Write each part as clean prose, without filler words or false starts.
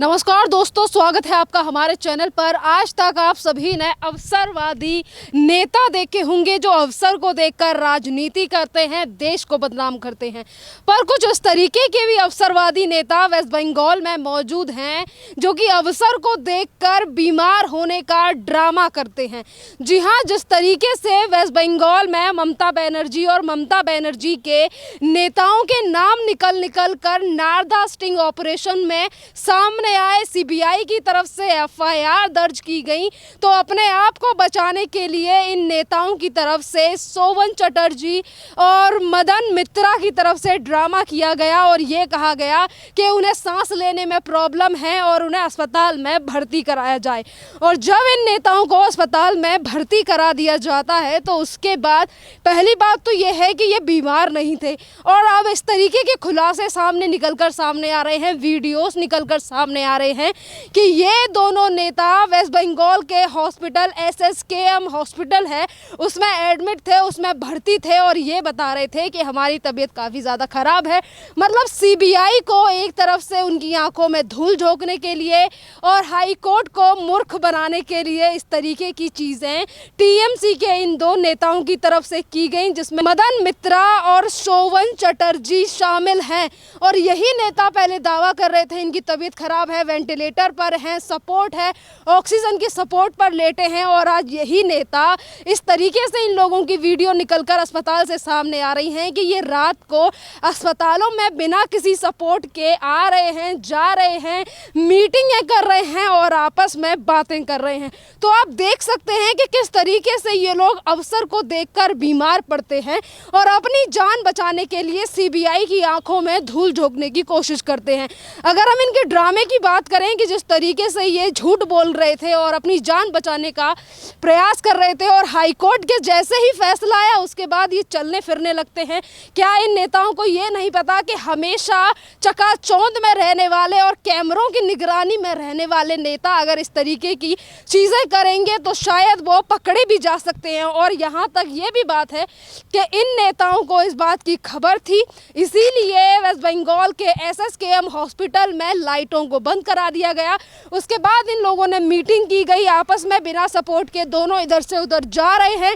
नमस्कार दोस्तों, स्वागत है आपका हमारे चैनल पर। आज तक आप सभी ने अवसरवादी नेता देखे होंगे जो अवसर को देखकर राजनीति करते हैं, देश को बदनाम करते हैं। पर कुछ इस तरीके के भी अवसरवादी नेता वेस्ट बंगाल में मौजूद हैं जो कि अवसर को देखकर बीमार होने का ड्रामा करते हैं। जी हाँ, जिस तरीके से वेस्ट बंगाल में ममता बनर्जी और ममता बनर्जी के नेताओं के नाम निकल कर नारदा स्टिंग ऑपरेशन में सामने आए, सीबीआई की तरफ से एफआईआर दर्ज की गई, तो अपने आप को बचाने के लिए इन नेताओं की तरफ से सोवन चटर्जी और मदन मित्रा की तरफ से ड्रामा किया गया और ये कहा गया कि उन्हें सांस लेने में प्रॉब्लम है और उन्हें अस्पताल में भर्ती कराया जाए। और जब इन नेताओं को अस्पताल में भर्ती करा दिया जाता है तो उसके बाद पहली बात तो ये है कि ये बीमार नहीं थे, और अब इस तरीके के खुलासे सामने आ रहे हैं, वीडियोस निकलकर सामने आ रहे हैं कि ये दोनों नेता वेस्ट बंगाल के हॉस्पिटल एसएसकेएम हॉस्पिटल है उसमें एडमिट थे, उसमें भर्ती थे और ये बता रहे थे कि हमारी तबीयत काफ़ी ज़्यादा ख़राब है। मतलब सीबीआई को एक तरफ से उनकी आंखों में धूल झोंकने के लिए और हाई कोर्ट को मूर्ख बनाने के लिए इस तरीके की चीज़ें टीएमसी के इन दो नेताओं की तरफ से की गई, जिसमें मदन मित्रा और सोवन चटर्जी शामिल हैं। और यही नेता पहले दावा कर रहे थे इनकी तबीयत खराब है, वेंटिलेटर पर हैं, सपोर्ट है, ऑक्सीजन के सपोर्ट पर लेटे हैं, और आज यही नेता इस तरीके से इन लोगों की वीडियो निकलकर अस्पताल से सामने आ रही हैं कि ये रात को अस्पतालों में बिना किसी सपोर्ट के आ रहे हैं, जा रहे हैं, मीटिंगें कर रहे हैं और आपस में बातें कर रहे हैं। तो आप देख सकते हैं कि किस तरीके से ये लोग अवसर को देखकर बीमार पड़ते हैं और अपनी जान बचाने के लिए सीबीआई की आंखों में धूल झोंकने की कोशिश करते हैं। अगर हम इनके ड्रामे की बात करें कि जिस तरीके से ये झूठ बोल रहे थे और अपनी जान बचाने का प्रयास कर रहे थे और हाई कोर्ट के जैसे ही फैसला आया उसके बाद ये चलने फिरने लगते हैं, क्या इन नेताओं को ये नहीं पता कि हमेशा चकाचौंध में रहने वाले और कैमरों की निगरानी में रहने वाले नेता अगर इस तरीके की चीज़ें करेंगे तो शायद वो पकड़े भी जा सकते हैं। और यहाँ तक ये भी बात है कि इन नेताओं को इस बात की खबर थी, इसीलिए वेस्ट बंगाल के एसएसकेएम हॉस्पिटल में लाइटों को बंद करा दिया गया। उसके बाद इन लोगों ने मीटिंग की गई, आपस में बिना सपोर्ट के दोनों इधर से उधर जा रहे हैं।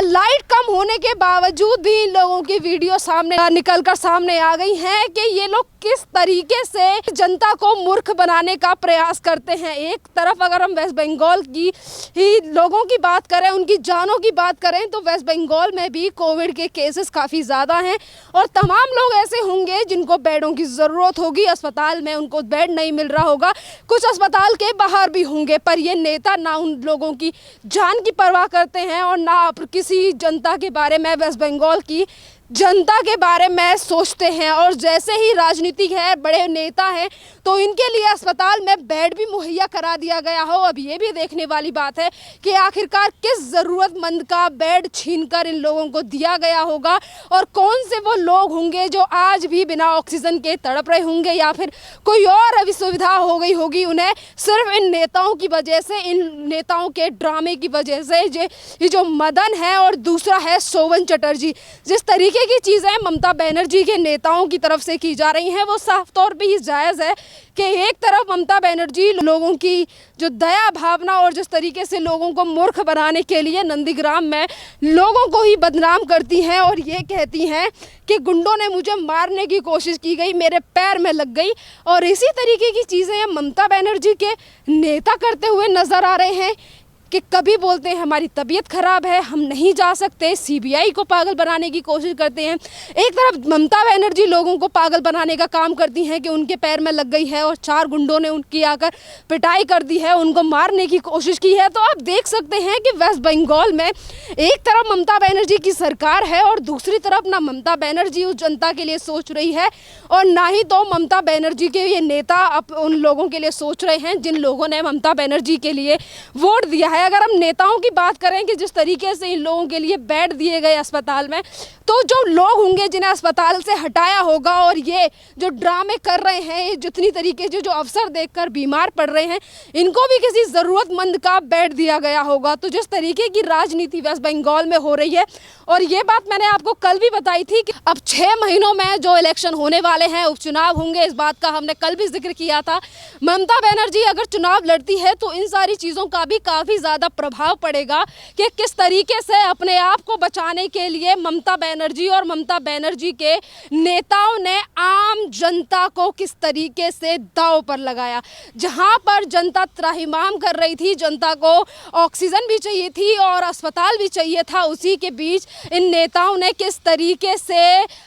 लाइट कम होने के बावजूद भी इन लोगों की वीडियो निकलकर सामने आ गई हैं कि ये लोग किस तरीके से जनता को मूर्ख बनाने का प्रयास करते हैं। एक तरफ अगर हम वेस्ट बंगाल की ही लोगों की बात करें, उनकी जानों की बात करें, तो वेस्ट बंगाल में भी कोविड के केसेस काफ़ी ज़्यादा हैं और तमाम लोग ऐसे होंगे जिनको बेडों की ज़रूरत होगी, अस्पताल में उनको बेड नहीं मिल रहा होगा, कुछ अस्पताल के बाहर भी होंगे। पर ये नेता ना उन लोगों की जान की परवाह करते हैं और ना किसी जनता के बारे में, वेस्ट बंगाल की जनता के बारे में सोचते हैं। और जैसे ही राजनीतिक है, बड़े नेता हैं, तो इनके लिए अस्पताल में बेड भी मुहैया करा दिया गया हो। अब ये भी देखने वाली बात है कि आखिरकार किस ज़रूरतमंद का बेड छीनकर इन लोगों को दिया गया होगा और कौन से वो लोग होंगे जो आज भी बिना ऑक्सीजन के तड़प रहे होंगे या फिर कोई और असुविधा हो गई होगी उन्हें सिर्फ इन नेताओं की वजह से, इन नेताओं के ड्रामे की वजह से। ये जो मदन है और दूसरा है सोवन चटर्जी, जिस तरीके की चीज़ें ममता बनर्जी के नेताओं की तरफ से की जा रही हैं वो साफ तौर पे ही जायज़ है कि एक तरफ ममता बनर्जी लोगों की जो दया भावना और जिस तरीके से लोगों को मूर्ख बनाने के लिए नंदीग्राम में लोगों को ही बदनाम करती हैं और ये कहती हैं कि गुंडों ने मुझे मारने की कोशिश की गई, मेरे पैर में लग गई। और इसी तरीके की चीज़ें ममता बनर्जी के नेता करते हुए नज़र आ रहे हैं कि कभी बोलते हैं हमारी तबीयत ख़राब है, हम नहीं जा सकते, सीबीआई को पागल बनाने की कोशिश करते हैं। एक तरफ ममता बनर्जी लोगों को पागल बनाने का काम करती हैं कि उनके पैर में लग गई है और 4 गुंडों ने उनकी आकर पिटाई कर दी है, उनको मारने की कोशिश की है। तो आप देख सकते हैं कि वेस्ट बंगाल में एक तरफ ममता बनर्जी की सरकार है और दूसरी तरफ ना ममता बनर्जी उस जनता के लिए सोच रही है और ना ही तो ममता बनर्जी के ये नेता उन लोगों के लिए सोच रहे हैं जिन लोगों ने ममता बनर्जी के लिए वोट दिया है। है। अगर हम नेताओं की बात करें कि जिस तरीके से इन लोगों के लिए बेड दिए गए अस्पताल में, तो जो लोग होंगे जिन्हें अस्पताल से हटाया होगा और ये जो ड्रामे कर रहे हैं, जितनी तरीके से जो अफसर देखकर बीमार पड़ रहे हैं, इनको भी किसी ज़रूरतमंद का बेड दिया गया होगा। तो जिस तरीके की राजनीति वेस्ट बंगाल में हो रही है, और ये बात मैंने आपको कल भी बताई थी कि अब 6 महीनों में जो इलेक्शन होने वाले हैं, उपचुनाव होंगे, इस बात का हमने कल भी जिक्र किया था। ममता बनर्जी अगर चुनाव लड़ती है तो इन सारी चीज़ों का भी काफ़ी ज़्यादा प्रभाव पड़ेगा कि किस तरीके से अपने आप को बचाने के लिए ममता बनर्जी और ममता बनर्जी के नेताओं ने आम जनता को किस तरीके से दांव पर लगाया। जहां पर जनता त्राहिमाम कर रही थी, जनता को ऑक्सीजन भी चाहिए थी और अस्पताल भी चाहिए था, उसी के बीच इन नेताओं ने किस तरीके से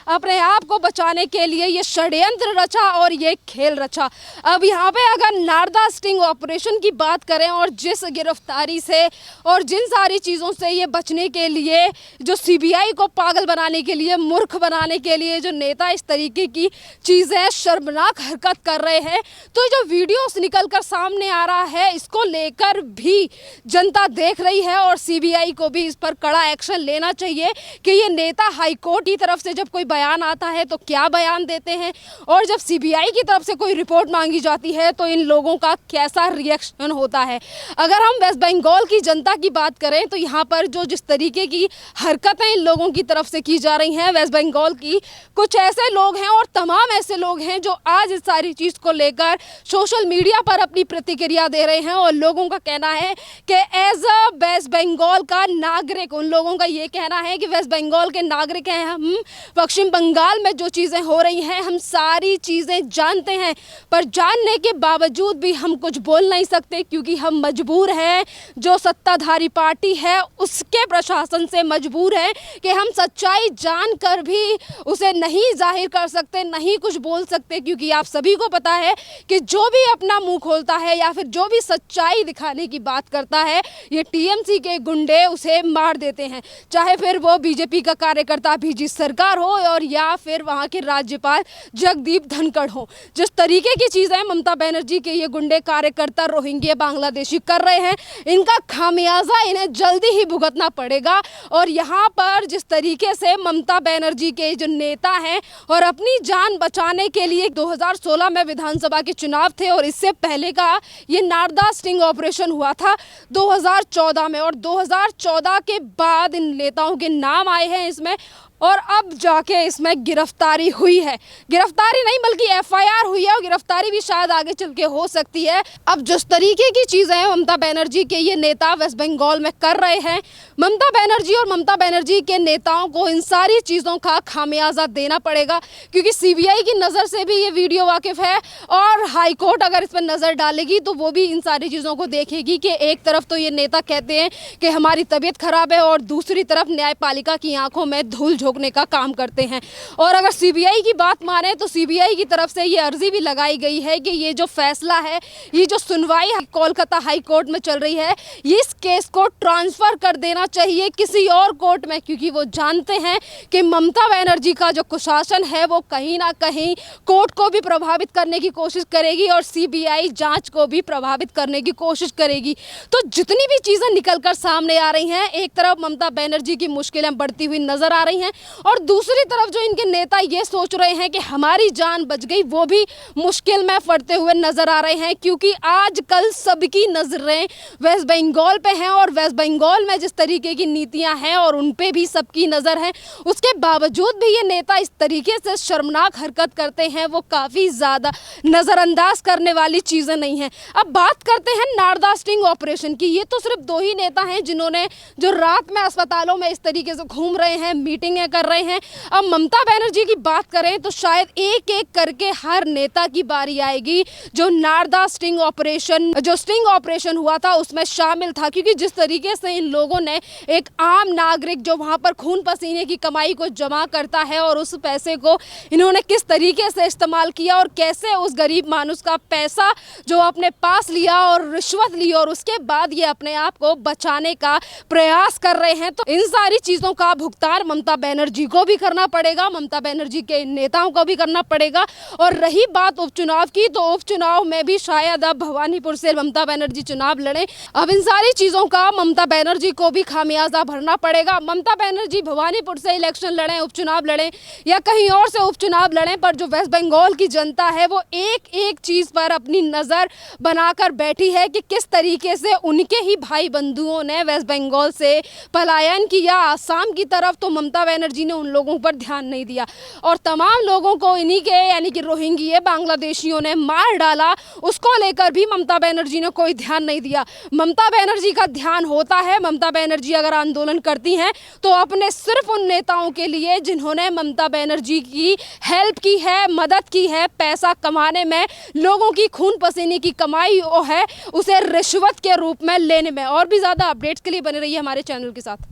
अपने आप को बचाने के लिए ये षड्यंत्र रचा और ये खेल रचा। अब यहाँ पे अगर नारदा स्टिंग ऑपरेशन की बात करें और जिस गिरफ्तारी से और जिन सारी चीज़ों से ये बचने के लिए, जो सीबीआई को पागल बनाने के लिए, मूर्ख बनाने के लिए जो नेता इस तरीके की चीज़ें, शर्मनाक हरकत कर रहे हैं, तो जो वीडियोस निकल कर सामने आ रहा है, इसको लेकर भी जनता देख रही है और सीबीआई को भी इस पर कड़ा एक्शन लेना चाहिए कि ये नेता हाईकोर्ट की तरफ से जब कोई बयान आता है तो क्या बयान देते हैं, और जब सीबीआई की तरफ से कोई रिपोर्ट मांगी जाती है तो इन लोगों का कैसा रिएक्शन होता है। अगर हम वेस्ट बंगाल की जनता की बात करें तो यहाँ पर जो जिस तरीके की हरकतें इन लोगों की तरफ से की जा रही हैं, वेस्ट बंगाल की कुछ ऐसे लोग हैं और तमाम ऐसे लोग हैं जो आज इस सारी चीज़ को लेकर सोशल मीडिया पर अपनी प्रतिक्रिया दे रहे हैं, और लोगों का कहना है कि एज अ वेस्ट बंगाल का नागरिक, उन लोगों का ये कहना है कि वेस्ट बंगाल के नागरिक हैं हम, पश्चिम बंगाल में जो चीज़ें हो रही हैं हम सारी चीज़ें जानते हैं, पर जानने के बावजूद भी हम कुछ बोल नहीं सकते क्योंकि हम मजबूर हैं, जो सत्ताधारी पार्टी है उसके प्रशासन से मजबूर है कि हम सच्चाई जानकर भी उसे नहीं जाहिर कर सकते, नहीं कुछ बोल सकते, क्योंकि आप सभी को पता है कि जो भी अपना मुंह खोलता है या फिर जो भी सच्चाई दिखाने की बात करता है, ये टीएमसी के गुंडे उसे मार देते हैं, चाहे फिर वो बीजेपी का कार्यकर्ता बीजी सरकार हो और या फिर वहाँ के राज्यपाल जगदीप धनखड़ हो। जिस तरीके की चीज़ें ममता बनर्जी के ये गुंडे कार्यकर्ता रोहिंग्या बांग्लादेशी कर रहे हैं, इनका खामियाजा इन्हें जल्दी ही भुगतना पड़ेगा। और यहाँ पर जिस तरीके से ममता बनर्जी के जो नेता हैं और अपनी जान बचाने के लिए 2016 में विधानसभा के चुनाव थे और इससे पहले का ये नारदा स्टिंग ऑपरेशन हुआ था 2014 में, और 2014 के बाद इन नेताओं के नाम आए हैं इसमें, और अब जाके इसमें गिरफ्तारी हुई है। गिरफ्तारी नहीं बल्कि एफआईआर हुई है, और गिरफ्तारी भी शायद आगे चल के हो सकती है। अब जिस तरीके की चीज़ें ममता बनर्जी के ये नेता वेस्ट बंगाल में कर रहे हैं, ममता बनर्जी और ममता बनर्जी के नेताओं को इन सारी चीज़ों का खामियाजा देना पड़ेगा, क्योंकि सीबीआई की नज़र से भी ये वीडियो वाकिफ़ है और हाईकोर्ट अगर इस पर नज़र डालेगी तो वो भी इन सारी चीज़ों को देखेगी कि एक तरफ तो ये नेता कहते हैं कि हमारी तबीयत खराब है और दूसरी तरफ न्यायपालिका की आंखों में धूल झोंकने का काम करते हैं। और अगर सीबीआई की बात माने तो सीबीआई की तरफ से ये अर्जी भी लगाई गई है कि ये जो फैसला है, ये जो सुनवाई कोलकाता हाई कोर्ट में चल रही है, ये इस केस को ट्रांसफर कर देना चाहिए किसी और कोर्ट में, क्योंकि वो जानते हैं कि ममता बनर्जी का जो कुशासन है वो कहीं ना कहीं कोर्ट को भी प्रभावित करने की कोशिश करेगी और सीबीआई जांच को भी प्रभावित करने की कोशिश करेगी। तो जितनी भी चीज़ें निकलकर सामने आ रही हैं, एक तरफ ममता बनर्जी की मुश्किलें बढ़ती हुई नजर आ रही हैं और दूसरी तरफ जो इनके नेता ये सोच रहे हैं कि हमारी जान बच गई, वो भी मुश्किल में पड़ते हुए नजर आ रहे हैं, क्योंकि आजकल सबकी नजरें वेस्ट बंगाल पे हैं और वेस्ट बंगाल में जिस तरीके की नीतियां हैं और उन पे भी सबकी नज़र है, उसके बावजूद भी ये नेता इस तरीके से शर्मनाक हरकत करते हैं, वो काफ़ी ज़्यादा नज़रअंदाज करने वाली चीज़ें नहीं हैं। अब बात करते हैं नारदा स्टिंग ऑपरेशन की। ये तो सिर्फ 2 ही नेता हैं जिन्होंने जो रात में अस्पतालों में इस तरीके से घूम रहे हैं, मीटिंगें कर रहे हैं। अब ममता बनर्जी की बात करें तो शायद एक एक करके हर नेता की बारी आएगी जो नारदा स्टिंग ऑपरेशन हुआ था उसमें शामिल था, क्योंकि जिस तरीके से इन लोगों ने एक आम नागरिक जो वहां पर खून पसीने की कमाई को जमा करता है और उस पैसे को इन्होंने किस तरीके से इस्तेमाल किया और कैसे उस गरीब मानुस का पैसा जो अपने पास लिया और रिश्वत ली और उसके बाद ये अपने आप को बचाने का प्रयास कर रहे हैं, तो इन सारी चीज़ों का भुगतान ममता बनर्जी को भी करना पड़ेगा, ममता बनर्जी के नेताओं को भी करना पड़ेगा। और रही बात उपचुनाव की, तो उपचुनाव में भी शायद अब भवानीपुर से ममता बनर्जी चुनाव लड़ें। अब इन सारी चीज़ों का ममता बनर्जी को भी खामियाजा भरना पड़ेगा। ममता बनर्जी भवानीपुर से इलेक्शन लड़ें, उपचुनाव लड़ें या कहीं और से उपचुनाव लड़ें, पर जो वेस्ट बंगाल की जनता है वो एक एक चीज़ पर अपनी नज़र बनाकर बैठी है कि किस तरीके से उनके ही भाई बंधुओं ने वेस्ट बंगाल से पलायन किया आसाम की तरफ, तो ममता बनर्जी ने उन लोगों पर ध्यान नहीं दिया और तमाम लोगों को इन्हीं के यानी कि रोहिंग्या बांग्लादेशियों ने मार डाला। उसको लेकर भी ममता बनर्जी ने कोई ध्यान नहीं दिया। ममता बनर्जी का ध्यान होता है, ममता बनर्जी अगर आंदोलन करती हैं तो अपने सिर्फ उन नेताओं के लिए जिन्होंने ममता बनर्जी की हेल्प की है, मदद की है, पैसा कमाने में, लोगों की खून पसीने की कमाई है उसे रिश्वत के रूप में लेने में। और भी ज़्यादा अपडेट्स के लिए बने रहिए हमारे चैनल के साथ।